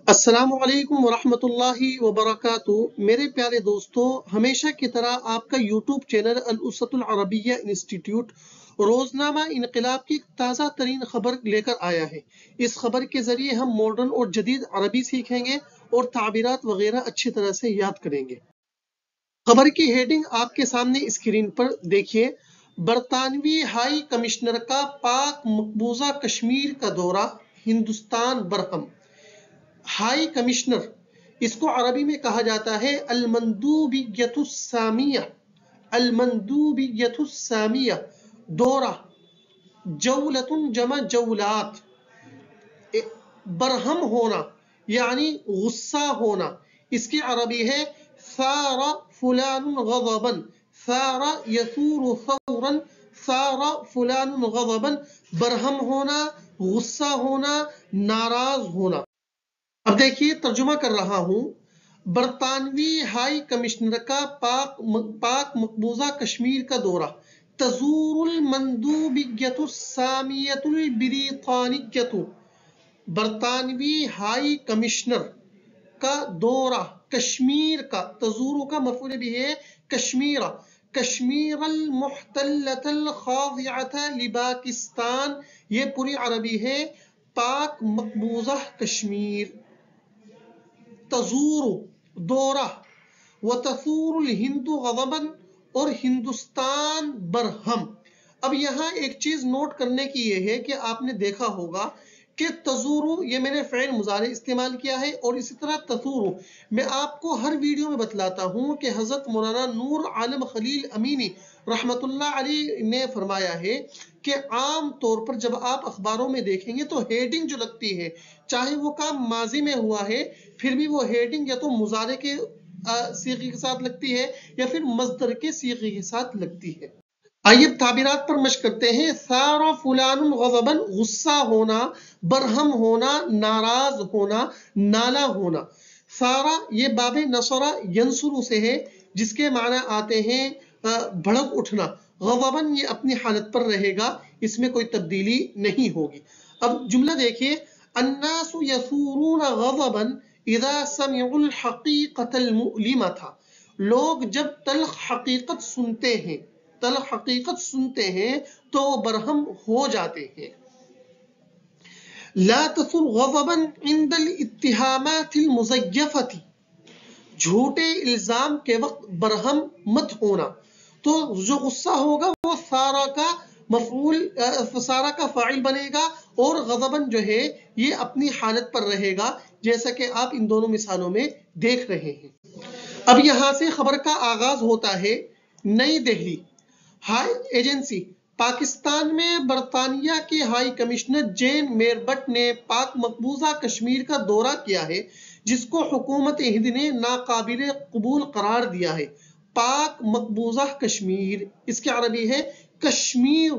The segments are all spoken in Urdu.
السلام علیکم ورحمۃ اللہ وبرکاتہ میرے پیارے دوستو، ہمیشہ کی طرح آپ کا یوٹیوب چینل الاسرۃ العربیہ انسٹیٹیوٹ روزنامہ انقلاب کی تازہ ترین خبر لے کر آیا ہے۔ اس خبر کے ذریعے ہم ماڈرن اور جدید عربی سیکھیں گے اور تعبیرات وغیرہ اچھی طرح سے یاد کریں گے۔ خبر کی ہیڈنگ آپ کے سامنے اسکرین پر دیکھیے۔ برطانوی ہائی کمشنر کا پاک مقبوضہ کشمیر کا دورہ، ہندوستان برہم۔ ہائی کمشنر، اس کو عربی میں کہا جاتا ہے المندوبیت السامیہ۔ المندوبیت السامیہ، دورہ، جولۃ جمع جولات، برہم ہونا یعنی غصہ ہونا، اس کی عربی ہے ثار فلان غضبا، ثار یثور ثورا، ثار فلان غضبا، برہم ہونا، غصہ ہونا، ناراض ہونا۔ اب دیکھیے ترجمہ کر رہا ہوں۔ برطانوی ہائی کمشنر کا پاک مقبوضہ کشمیر کا دورہ، تزور المندوبیت السامیۃ البریطانیۃ۔ برطانوی ہائی کمشنر کا دورہ کشمیر کا، تزور کا مفعول بھی ہے کشمیر، کشمیر المحتلۃ الخاضعۃ لپاکستان، یہ پوری عربی ہے پاک مقبوضہ کشمیر۔ تزور دورہ، وتثور الہند غضبا، اور ہندوستان برہم۔ اب یہاں ایک چیز نوٹ کرنے کی یہ ہے کہ آپ نے دیکھا ہوگا کہ تزور، یہ میں نے فعل مضارع استعمال کیا ہے، اور اسی طرح تثور میں آپ کو ہر ویڈیو میں بتلاتا ہوں کہ حضرت مولانا نور عالم خلیل امینی رحمت اللہ علیہ نے فرمایا ہے کہ عام طور پر جب آپ اخباروں میں دیکھیں گے تو ہیڈنگ جو لگتی ہے، چاہے وہ کام ماضی میں ہوا ہے پھر بھی وہ ہیڈنگ یا تو مضارع کے صیغے کے ساتھ لگتی ہے یا پھر مصدر کے صیغے کے ساتھ لگتی ہے۔ آئیے تعبیرات پر مشق کرتے ہیں۔ ثار فلان غضبا، غصہ ہونا، برہم ہونا، ناراض ہونا، نالا ہونا۔ ثارا، یہ باب نصر ینصر سے ہے جس کے معنی آتے ہیں بھڑک اٹھنا۔ غضبا، یہ اپنی حالت پر رہے گا، اس میں کوئی تبدیلی نہیں ہوگی۔ اب جملہ دیکھیے، الناس یثورون غضبا اذا سمعوا الحقیقۃ المؤلمۃ۔ لوگ جب تلخ حقیقت سنتے ہیں، تلخ حقیقت سنتے ہیں تو وہ برہم ہو جاتے ہیں۔ لا تثر غضبا عند الاتهامات المزیفۃ، جھوٹے الزام کے وقت برہم مت ہونا۔ تو جو غصہ ہوگا وہ سارا کا مفعول، سارا کا فاعل بنے گا، اور غضباً جو ہے یہ اپنی حالت پر رہے گا، جیسا کہ آپ ان دونوں مثالوں میں دیکھ رہے ہیں۔ اب یہاں سے خبر کا آغاز ہوتا ہے۔ نئی دہلی ہائی ایجنسی، پاکستان میں برطانیہ کے ہائی کمشنر جین میربٹ نے پاک مقبوضہ کشمیر کا دورہ کیا ہے، جس کو حکومت ہند نے ناقابل قبول قرار دیا ہے۔ پاک مقبوضہ کشمیر، اس کی عربی ہے کشمیر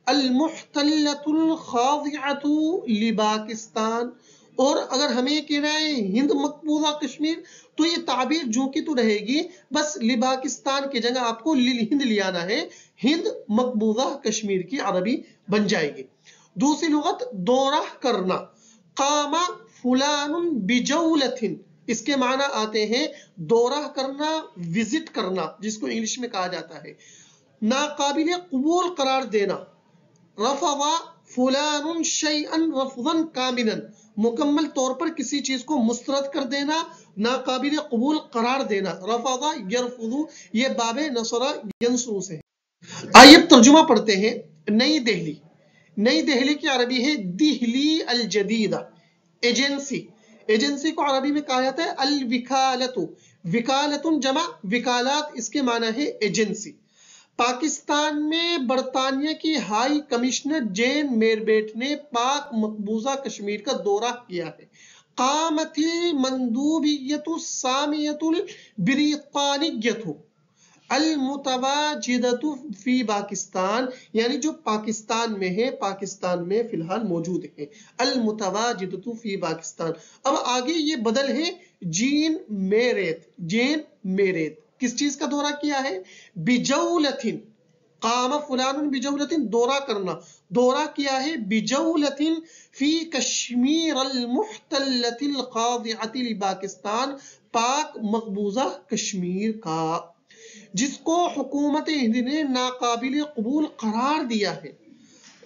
المحتلۃ الخاضعۃ لپاکستان۔ اور اگر ہمیں کہنا ہے ہند مقبوضہ کشمیر تو یہ تعبیر جو کی تو رہے گی، بس لپاکستان کی جگہ آپ کو ہند لے آنا ہے، ہند مقبوضہ کشمیر کی عربی بن جائے گی۔ دوسری لغت دورہ کرنا، قام فلان بجولۃ، اس کے معنی آتے ہیں دورہ کرنا، وزٹ کرنا، جس کو انگلش میں کہا جاتا ہے۔ ناقابل قبول قرار دینا، رفض فلان شیئا رفضا کاملا، مکمل طور پر کسی چیز کو مسترد کر دینا، ناقابل قبول قرار دینا۔ رفض یرفض، یہ باب نصر ینصر سے ہے۔ آئیے ترجمہ پڑھتے ہیں۔ نئی دہلی، نئی دہلی کی عربی ہے دہلی الجدیدہ۔ ایجنسی، ایجنسی کو عربی میں کہا جاتا ہے الوکالۃ، وکالۃ جمع وکالات، اس کے معنی ہے ایجنسی۔ پاکستان میں برطانیہ کی ہائی کمشنر جین میربٹ نے پاک مقبوضہ کشمیر کا دورہ کیا ہے۔ قامت المندوبیت السامیۃ البریطانیۃ المتواجدۃ فی پاکستان، یعنی جو پاکستان میں ہے، پاکستان میں فی الحال موجود ہے، المتواجدۃ فی پاکستان۔ اب آگے یہ بدل ہے جین میریت، جین میریت کس چیز کا دورہ کیا ہے؟ بجولۃ، قام فلان بجولتن دورہ کرنا، دورہ کیا ہے بجولتن فی کشمیر المحتلۃ الخاضعۃ لپاکستان، پاک مقبوضہ کشمیر کا، جس کو حکومت ہند نے ناقابل قبول قرار دیا ہے۔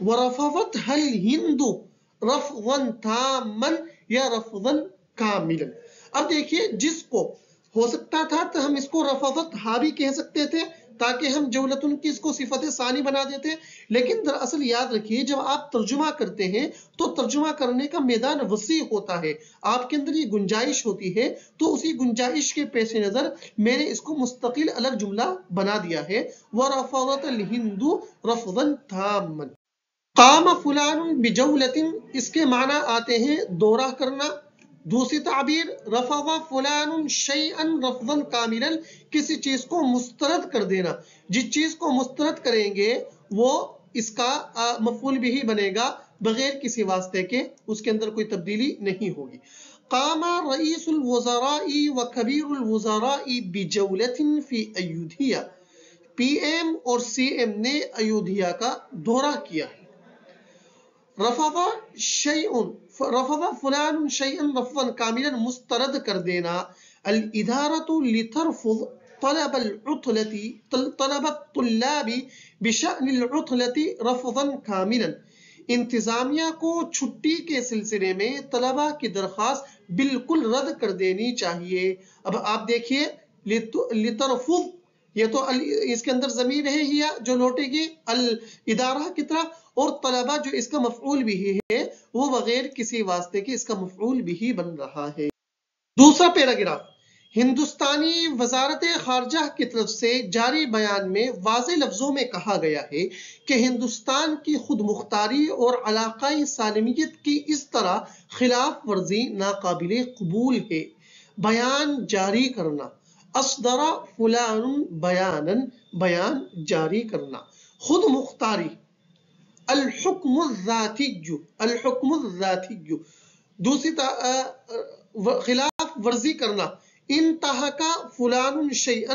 ورفضتها الہند رفضا تاما یا رفضا کاملا۔ اب دیکھیے، جس کو ہو سکتا تھا تو ہم اس کو رفضت ہا بھی کہہ سکتے تھے تاکہ ہم جولتن کی اس کو صفت ثانی بنا دیتے، لیکن دراصل یاد رکھیے جب آپ ترجمہ کرتے ہیں تو ترجمہ کرنے کا میدان وسیع ہوتا ہے، آپ کے اندر یہ گنجائش ہوتی ہے، تو اسی گنجائش کے پیش نظر میں نے اس کو مستقل الگ جملہ بنا دیا ہے، وَرَفَضَتِ الْهِنْدُ رَفْضًا تَامًا۔ قام فلان بجولتن، اس کے معنی آتے ہیں دورہ کرنا۔ دوسری تعبیر رفض فلان شیئا رفضا کاملا، کسی چیز کو مسترد کر دینا، جس چیز کو مسترد کریں گے وہ اس کا مفعول بھی بنے گا بغیر کسی واسطے کے، اس کے اندر کوئی تبدیلی نہیں ہوگی۔ قام رئیس الوزراء و کبیر الوزراء بجولت فی ایودھیا، پی ایم اور سی ایم نے ایودھیا کا دورہ کیا ہے۔ رفض فلان شیئا رفضا کاملا، مسترد کر دینا۔ الادارۃ لترفض طلب الطلاب بشأن العطلۃ رفضا کاملا، انتظامیہ کو چھٹی کے سلسلے میں طلبہ کی درخواست بالکل رد کر دینی چاہیے۔ اب آپ دیکھیے لترفض، یہ تو اس کے اندر ضمیر ہے ہی جو لوٹے گی الادارہ کی طرف، اور طلبہ جو اس کا مفعول بھی ہے وہ بغیر کسی واسطے کے اس کا مفعول بھی بن رہا ہے۔ دوسرا پیراگراف، ہندوستانی وزارت خارجہ کی طرف سے جاری بیان میں واضح لفظوں میں کہا گیا ہے کہ ہندوستان کی خود مختاری اور علاقائی سالمیت کی اس طرح خلاف ورزی ناقابل قبول ہے۔ بیان جاری کرنا، اصدر فلان بیانا، بیان جاری کرنا۔ خود مختاری، الحکم الذاتی، الحکم الذاتی، دوسری خلاف ورزی کرنا، انتہا فلان شیئا،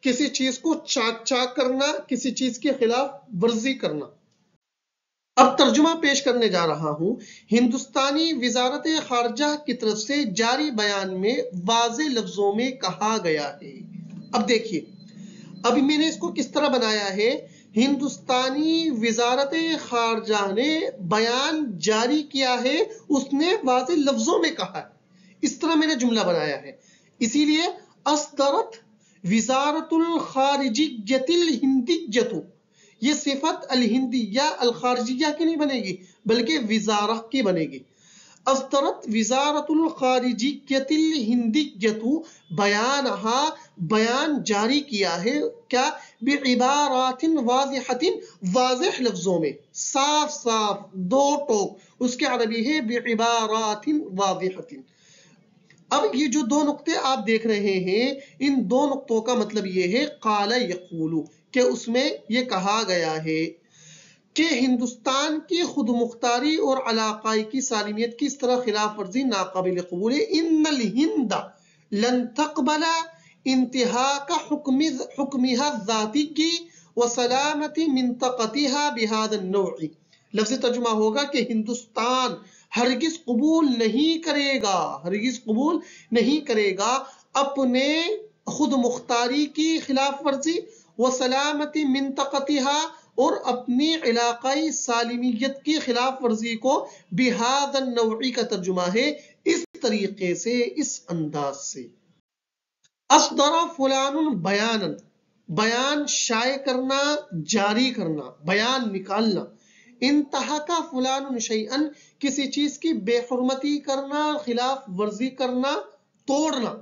کسی چیز کو چاک چاک کرنا، کسی چیز کے خلاف ورزی کرنا۔ اب ترجمہ پیش کرنے جا رہا ہوں۔ ہندوستانی وزارت خارجہ کی طرف سے جاری بیان میں واضح لفظوں میں کہا گیا ہے۔ اب دیکھیے، ابھی میں نے اس کو کس طرح بنایا ہے، ہندوستانی وزارت خارجہ نے بیان جاری کیا ہے، اس نے واضح لفظوں میں کہا ہے، اس طرح میں نے جملہ بنایا ہے۔ اسی لیے اصدرت وزارت الخارجیۃ الہندیۃ، یہ صفت الہندیہ الخارجیہ کی نہیں بنے گی بلکہ وزارہ کی بنے گی۔ اصدرت وزارت الخارجیۃ الہندیۃ بیانہا، بیان جاری کیا ہے، کیا، بعبارات واضحۃ، واضح لفظوں میں، صاف صاف دو ٹوک، اس کے عربی ہے بعبارات واضحۃ۔ اب یہ جو دو نقطے آپ دیکھ رہے ہیں، ان دو نقطوں کا مطلب یہ ہے قال یقول، کہ اس میں یہ کہا گیا ہے کہ ہندوستان کی خود مختاری اور علاقائی کی سالمیت کی اس طرح خلاف ورزی ناقابل قبول ہے۔ ان الہند لن تقبل انتہاک حکمها الذاتی وسلامت منطقتها بهذا النوع، لفظ ترجمہ ہوگا کہ ہندوستان ہرگز قبول نہیں کرے گا، ہرگز قبول نہیں کرے گا اپنے خود مختاری کی خلاف ورزی، وسلامت منطقتها، اور اپنی علاقائی سالمیت کی خلاف ورزی کو، بهذا النوع کا ترجمہ ہے اس طریقے سے، اس انداز سے۔ اصدر فلان بیانا، بیان شائع کرنا، جاری کرنا، بیان نکالنا۔ انتہا فلان شیئا، کسی چیز کی بے حرمتی کرنا، خلاف ورزی کرنا، توڑنا۔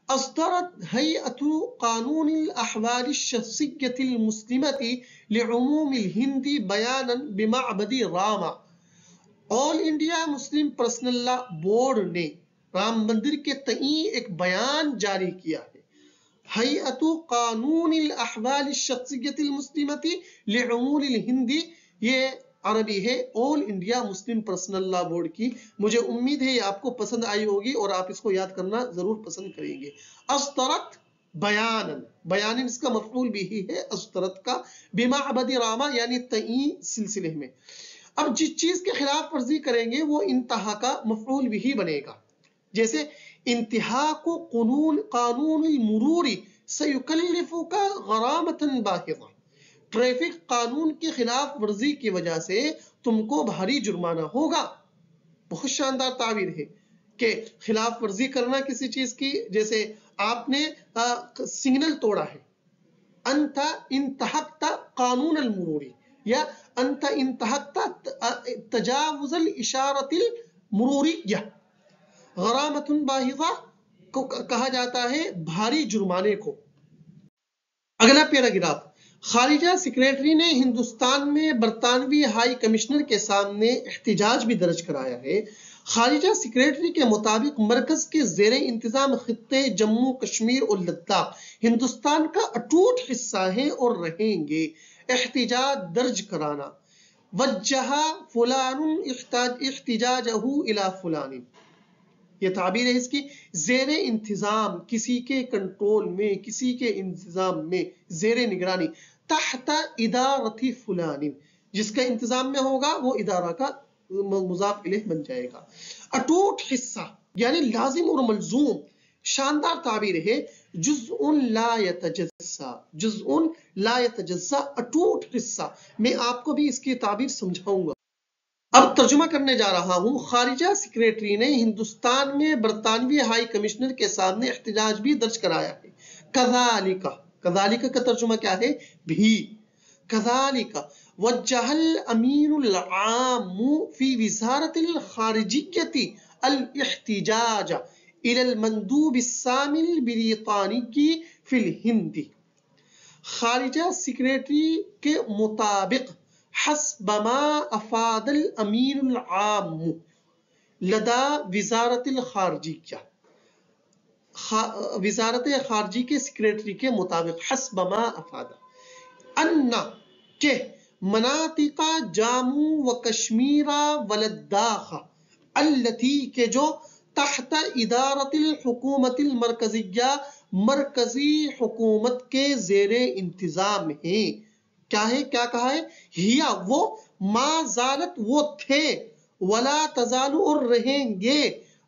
اصدرت ہیئۃ قانون الاحوال الشخصیۃ المسلمۃ لعموم الہند بیانا بمعبد راما، آل انڈیا مسلم پرسنل لا بورڈ نے رام مندر کے تئیں ایک بیان جاری کیا ہے۔ ہیئۃ قانون الاحوال الشخصیۃ المسلمۃ لعموم الہند، یہ عربی ہے آل انڈیا مسلم پرسنل لا بورڈ کی۔ مجھے امید ہے یہ آپ کو پسند آئی ہوگی اور آپ اس کو یاد کرنا ضرور پسند کریں گے۔ اصدرت بیانن، بیانن اس کا مفعول بھی ہے اشترط کا، بمعبد راما یعنی تعین سلسلے میں. اب جس چیز کے خلاف ورزی کریں گے وہ انتہا کا مفعول بھی بنے گا. جیسے انتہا کو قانون المروری سیکلفک غرامۃ باہظہ، ٹریفک قانون کی خلاف ورزی کی وجہ سے تم کو بھاری جرمانہ ہوگا. بہت شاندار تعبیر ہے کہ خلاف ورزی کرنا کسی چیز کی، جیسے آپ نے سگنل توڑا ہے، انت انتہکت قانون المروری، یا انت انتہکت تجاوز الاشارۃ المروریہ. غرامۃ باہظہ کو کہا جاتا ہے بھاری جرمانے کو. اگلا پیراگراف، خارجہ سیکریٹری نے ہندوستان میں برطانوی ہائی کمشنر کے سامنے احتجاج بھی درج کرایا ہے. خارجہ سیکریٹری کے مطابق مرکز کے زیر انتظام خطے جموں کشمیر اور لداخ ہندوستان کا اٹوٹ حصہ ہیں اور رہیں گے. احتجاج درج کرانا، وجہ فلان احتجاجہ الی فلان، یہ تعبیر ہے اس کی. زیر انتظام، کسی کے کنٹرول میں، کسی کے انتظام میں، زیر نگرانی. تحت ادارت فلان، جس کا انتظام میں ہوگا وہ ادارہ کا مضاف الیہ بن جائے گا. اٹوٹ حصہ یعنی لازم اور ملزوم. شاندار تعبیر ہے، جزء لا یتجزا، جزء لا یتجزا، اٹوٹ حصہ. میں آپ کو بھی اس کی تعبیر سمجھاؤں گا. اب ترجمہ کرنے جا رہا ہوں. خارجہ سیکریٹری نے ہندوستان میں برطانوی ہائی کمشنر کے سامنے احتجاج بھی درج کرایا ہے. کذالک، کذالک کا ترجمہ کیا ہے؟ بھی. کذالک وجہ الامین العام فی وزارت الخارجیہ الاحتجاج الی المندوب السامي البریطانی فی الہند. خارجہ سیکریٹری کے مطابق حسب ما افاد الامین العام لدى وزارت الخارجیہ، وزارت خارجی کے سیکریٹری کے مطابق، حسب ما افاد، ان کہ مناطق جاموں و کشمیر و لداخ التي کہ جو تحت ادارت الحکومت المرکزیہ، مرکزی حکومت کے زیر انتظام ہیں. کیا ہے؟ کیا کہا ہے؟ ہیا وہ، ما زالت وہ تھے، ولا تزال اور رہیں گے،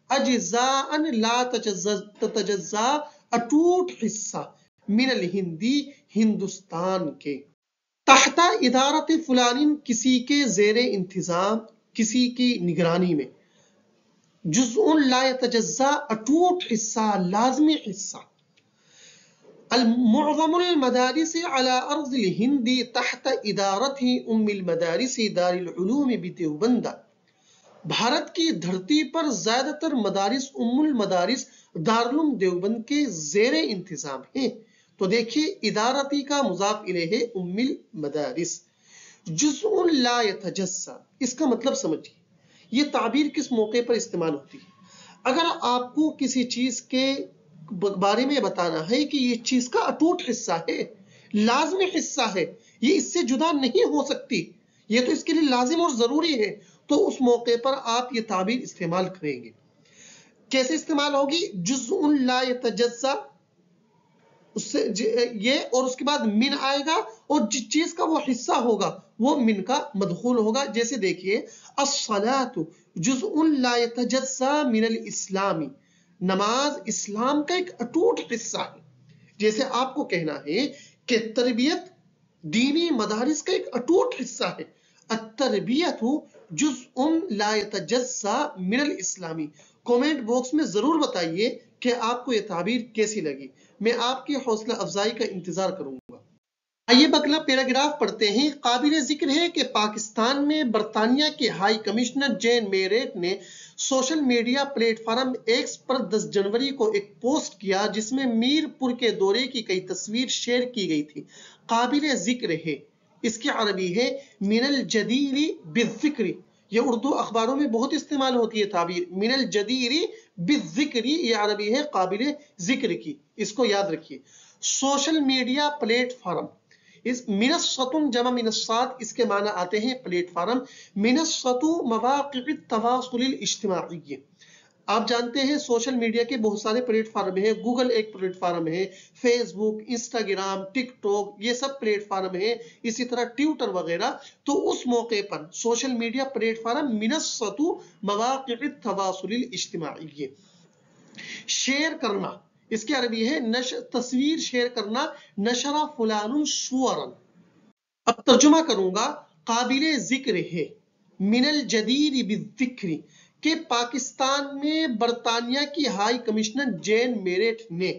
اجزاء لا تتجزا اٹوٹ حصہ، من الہندی ہندوستان کے. تحت ادارت فلان کسی کے زیر انتظام، کسی کی نگرانی میں. جزء لا یتجزا اٹوٹ حصہ، لازمی حصہ. المعظم المدارس على ارض الہند تحت ادارت ام المدارس دار العلوم بدیوبند. بھارت کی دھرتی پر زیادہ تر مدارس ام المدارس دارالعلوم دیوبند کے زیر انتظام ہیں. تو دیکھیے ادارتی کا مضاف الیہ ہے ام المدارس. جزء لا یتجزا، اس کا مطلب سمجھیے. یہ تعبیر کس موقع پر استعمال ہوتی ہے؟ اگر آپ کو کسی چیز کے بارے میں بتانا ہے کہ یہ چیز کا اٹوٹ حصہ ہے، لازمی حصہ ہے، یہ اس سے جدا نہیں ہو سکتی، یہ تو اس کے لیے لازم اور ضروری ہے، تو اس موقع پر آپ یہ تعبیر استعمال کریں گے. کیسے استعمال ہوگی؟ جزء لا یتجزا، اس سے یہ، اور اس کے بعد من آئے گا، اور جس چیز کا وہ حصہ ہوگا وہ من کا مدخول ہوگا. جیسے دیکھیے، الصلاۃ جزء لا یتجزا من الاسلام، نماز اسلام کا ایک اٹوٹ حصہ ہے. جیسے آپ کو کہنا ہے کہ تربیت دینی مدارس کا ایک اٹوٹ حصہ ہے. التربیت جزء لا یتجزا من الاسلامی. کومنٹ باکس میں ضرور بتائیے کہ آپ کو یہ تعبیر کیسی لگی. میں آپ کی حوصلہ افزائی کا انتظار کروں گا. آئیے اگلا پیراگراف پڑھتے ہیں. قابل ذکر ہے کہ پاکستان میں برطانیہ کے ہائی کمشنر جین میریٹ نے social media platform X پر 10 جنوری کو ایک پوسٹ کیا جس میں میر پور کے دورے کی کئی تصویر شیئر کی گئی تھی. قابل ذکر ہے، اس کی عربی ہے من الجدیر بالذکر. یہ اردو اخباروں میں بہت استعمال ہوتی ہے تعبیر من الجدیر بالذکر، یہ عربی ہے قابل ذکر کی. اس کو یاد رکھیے. سوشل میڈیا پلیٹ فارم، اس منصۃ جمع منصات، اس کے معنی آتے ہیں پلیٹ فارم. منصۃ مواقع التواصل الاجتماعی، آپ جانتے ہیں سوشل میڈیا کے بہت سارے پلیٹ فارم ہیں، گوگل ایک پلیٹ فارم ہے، فیس بک، انسٹاگرام، ٹک ٹاک، یہ سب پلیٹ فارم ہیں، اسی طرح ٹویٹر وغیرہ۔ تو اس موقع پر سوشل میڈیا پلیٹ فارم منصت مواقع التواصل الاجتماعی، شیئر کرنا، اس کی عربی ہے تصویر شیئر کرنا، نشر فلان صورا۔ اب ترجمہ کروں گا، قابل ذکر ہے، من الجدیر بالذکر، کہ پاکستان میں برطانیہ کی ہائی کمشنر جین میریٹ نے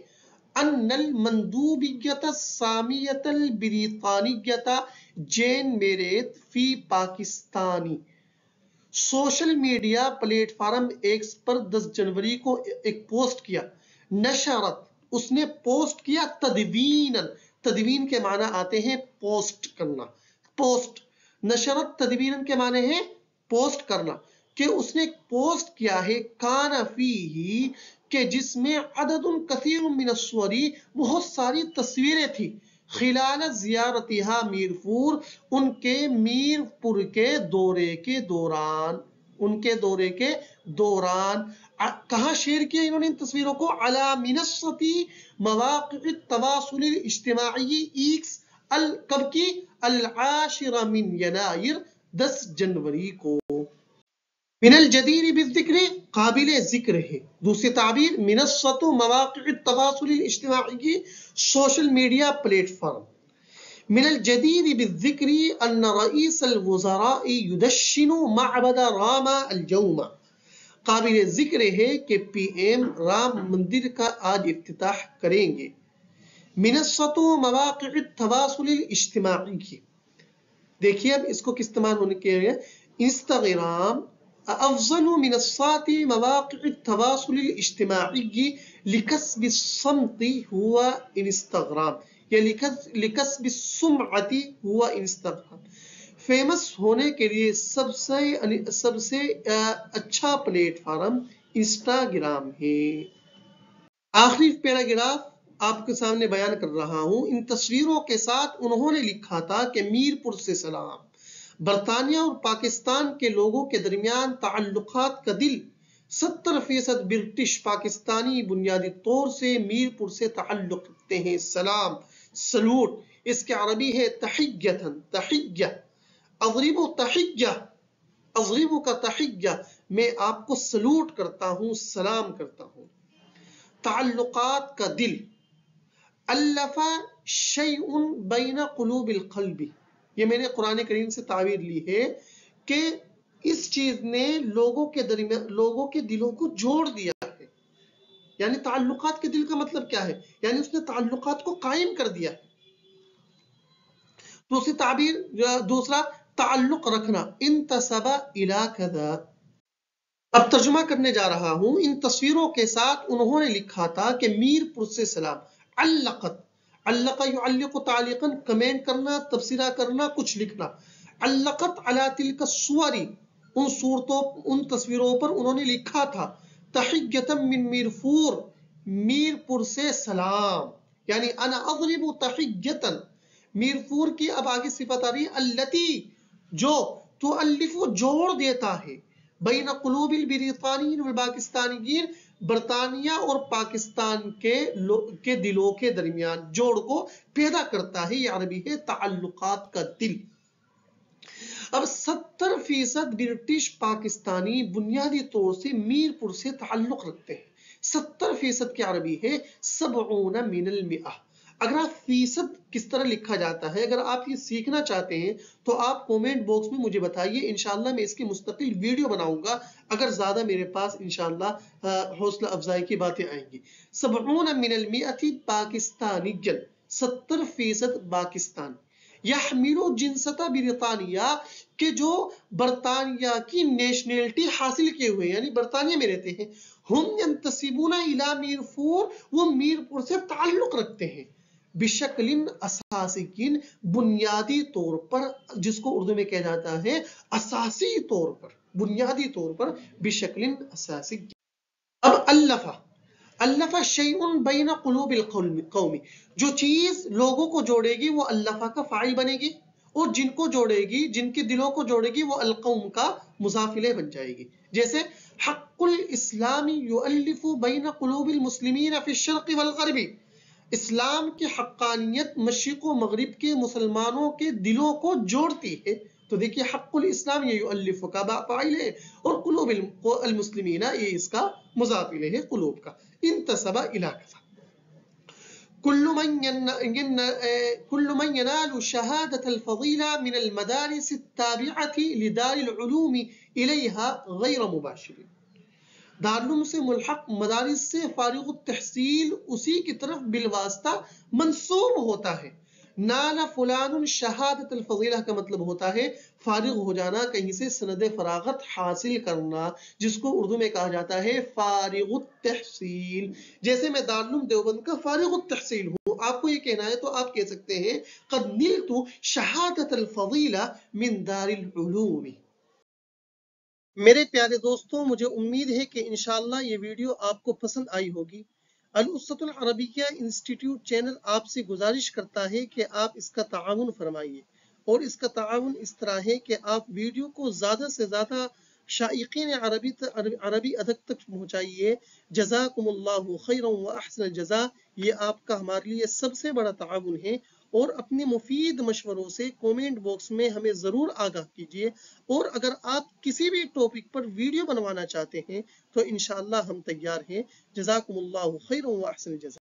ان المندوبیت السامیت البریطانیت جین میریٹ فی Pakistani social media platform X پر 10 جنوری کو ایک پوسٹ کیا، نشرت، اس نے پوسٹ کیا، تدوین کے معنی آتے ہیں پوسٹ کرنا، پوسٹ، نشرت تدوین کے معنی ہے پوسٹ کرنا، کہ اس نے پوسٹ کیا ہے، کان فیہ، کہ جس میں عدد کثیر من الصوری، بہت ساری تصویریں تھی، خلال زیارتہا میرپور، ان کے میرپور کے دورے کے دوران، ان کے دورے کے دوران کہاں شیئر کیا انہوں نے ان تصویروں کو؟ علی منصتی مواقع التواصل الاجتماعی ایکس، کب کی؟ العاشر من ینائر، 10 جنوری کو۔ من الجدیر بالذکر، قابل ذکر ہے، دوسری تعبیر منصت مواقع التواصل الاجتماعی، سوشل میڈیا پلیٹ فارم۔ من الجدیر بالذکر ان رئیس الوزراء یدشن معبد راما اليوم، قابل ذکر ہے کہ پی ایم رام مندر کا آج افتتاح کریں گے۔ منصت مواقع التواصل الاجتماعی کی، دیکھیے اب اس کو کس استعمال ہونے کے لیے، انسٹاگرام افضل منصات مواقع التواصل الاجتماعی لکسب الصمت هو انسٹاگرام، یا لکسب السمعت هو انسٹاگرام، فیمس ہونے کے لیے سب سے اچھا پلیٹ فارم انسٹاگرام ہے۔ آخری پیراگراف آپ کے سامنے بیان کر رہا ہوں، ان تصویروں کے ساتھ انہوں نے لکھا تھا کہ میرپور سے سلام، برطانیہ اور پاکستان کے لوگوں کے درمیان تعلقات کا دل، 70% برٹش پاکستانی بنیادی طور سے میرپور سے تعلق رکھتے ہیں، سلام، سلوٹ، اس کے عربی ہے تحیّتاً، تحیّہ، اضربو تحیّہ، اضربو کا تحیّہ، میں آپ کو سلوٹ کرتا ہوں، سلام کرتا ہوں۔ تعلقات کا دل، الف شیء بین قلوب القلب، یہ میں نے قرآن کریم سے تعبیر لی ہے کہ اس چیز نے لوگوں کے درمیان، لوگوں کے دلوں کو جوڑ دیا ہے، یعنی تعلقات کے دل کا مطلب کیا ہے؟ یعنی اس نے تعلقات کو قائم کر دیا ہے۔ دوسری تعبیر، دوسرا تعلق رکھنا، انتسب الی کذا۔ اب ترجمہ کرنے جا رہا ہوں، ان تصویروں کے ساتھ انہوں نے لکھا تھا کہ میرپور سے سلام، علقت، علق یعلق تعلیقا، کمنٹ کرنا، تبصرہ کرنا، کچھ لکھنا، علقت علی تلک الصور، ان صورتوں، ان تصویروں پر انہوں نے لکھا تھا، تحیّۃ من میرپور، میرپور سے سلام، یعنی انا اضرب تحیّۃ، میرپور کی اب آگے صفت آ رہی ہے، التی، جو تؤلف، جوڑ دیتا ہے، بین قلوب البریطانیین والپاکستانیین، برطانیہ اور پاکستان کے دلوں کے درمیان جوڑ کو پیدا کرتا ہے، یہ عربی ہے تعلقات کا دل۔ اب 70% برٹش پاکستانی بنیادی طور سے میرپور سے تعلق رکھتے ہیں، 70% کی عربی ہے 70 من المئہ۔ اگر آپ فیصد کس طرح لکھا جاتا ہے، اگر آپ یہ سیکھنا چاہتے ہیں تو آپ کومنٹ باکس میں مجھے بتائیے، انشاءاللہ میں اس کی مستقل ویڈیو بناؤں گا، اگر زیادہ میرے پاس انشاءاللہ حوصلہ افزائی کی باتیں آئیں گی۔ 70 من المئہ پاکستانی، 70% پاکستان، یحملو جنسیت برطانیہ، کہ جو برطانیہ کی نیشنلٹی حاصل کیے ہوئے، یعنی برطانیہ میں رہتے ہیں، ہم ینتسبون الی میرپور، وہ میرپور سے تعلق رکھتے ہیں، بشکل اساسی، بنیادی طور پر، جس کو اردو میں کہا جاتا ہے اساسی طور پر، بنیادی طور پر، بشکل اساسی۔ اب الف شیء بین قلوب القوم، جو چیز لوگوں کو جوڑے گی وہ الفا کا فاعل بنے گی، اور جن کو جوڑے گی، جن کے دلوں کو جوڑے گی، وہ القوم کا مضاف الیہ بن جائے گی. جیسے حق الاسلام یؤلف بین قلوب المسلمین فی الشرق والغرب، اسلام کی حقانیت مشرق و مغرب کے مسلمانوں کے دلوں کو جوڑتی ہے. تو دیکھیے حق الاسلام یہ یؤلف کا فاعل ہے، اور قلوب المسلمین یہ اس کا مضاف الیہ ہے قلوب کا. انتسب الی کذا. كل من ينال شهادة الفضيلة من المدارس التابعة لدار العلوم إليها غير مباشر. دارالعلوم سے ملحق مدارس سے فارغ التحصیل اسی کی طرف بالواسطہ منسوب ہوتا ہے. نالا فلان شہادت الفضیلہ کا مطلب ہوتا ہے فارغ ہو جانا، کہیں سے سند فراغت حاصل کرنا، جس کو اردو میں کہا جاتا ہے فارغ التحصیل. جیسے میں دارالعلوم دیوبند کا فارغ التحصیل ہوں، آپ کو یہ کہنا ہے تو آپ کہہ سکتے ہیں قد نلت شہادت الفضیلہ من دار العلوم. میرے پیارے دوستوں، مجھے امید ہے کہ انشاءاللہ یہ ویڈیو آپ کو پسند آئی ہوگی. الاسوۃ العربیہ انسٹیٹیوٹ چینل آپ سے گزارش کرتا ہے کہ آپ اس کا تعاون فرمائیے، اور اس کا تعاون اس طرح ہے کہ آپ ویڈیو کو زیادہ سے زیادہ شائقین عربی ادب تک پہنچائیے. جزاکم اللہ خیرا و احسن الجزاء. یہ آپ کا ہمارے لیے سب سے بڑا تعاون ہے. اور اپنے مفید مشوروں سے کومنٹ باکس میں ہمیں ضرور آگاہ کیجیے. اور اگر آپ کسی بھی ٹاپک پر ویڈیو بنوانا چاہتے ہیں تو انشاءاللہ ہم تیار ہیں. جزاکم اللہ خیرا و احسن الجزاء.